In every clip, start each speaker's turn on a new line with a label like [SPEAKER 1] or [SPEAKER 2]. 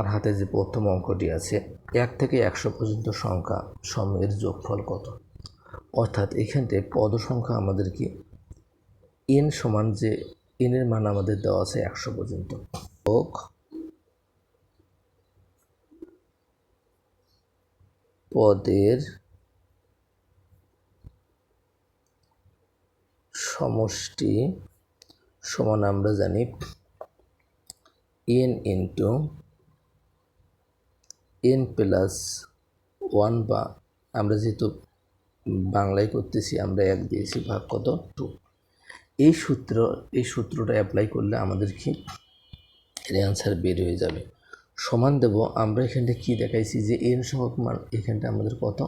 [SPEAKER 1] আমার হাতে যে প্রথম অঙ্কটি আছে 1 থেকে 100 পর্যন্ত সংখ্যা সমূহের যোগফল কত। অর্থাৎ এখানে পদ সংখ্যা আমাদের কি n সমান যে n এর মান আমাদের দেওয়া আছে 100 পর্যন্ত। পদের সমষ্টি সমান আমরা জানি n ইন্টু n প্লাস 1, বা আমরা যেহেতু বাংলায় করতেছি আমরা 1 দিয়েছি, ভাগ কত 2। এই সূত্রটা অ্যাপ্লাই করলে আমাদের কি এর অ্যান্সার বের হয়ে যাবে। সমান দেব আমরা এখানটা কি দেখাইছি যে n সংখ্যক মান এখানটা আমাদের কত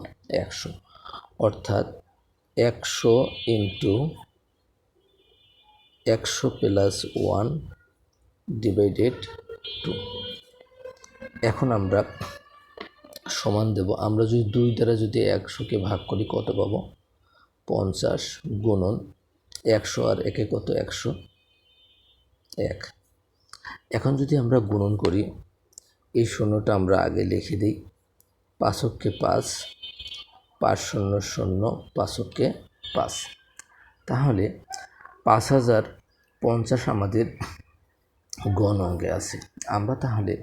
[SPEAKER 1] 100, অর্থাৎ 100 ইন্টু 100 প্লাস 1 ডিভাইডেড 2। এখন আমরা সমান দেব, আমরা যদি 2 দ্বারা যদি 100কে ভাগ করি কত পাবো 50, গুণন 100 আর 1 কত 101। এখন যদি আমরা গুণন করি এই শূন্যটা আমরা আগে লিখে দিই, 5কে 5, 5 শূন্য শূন্য, 5কে 5, তাহলে 5050 আমাদের গণ অঙ্কে আছে। আমরা তাহলে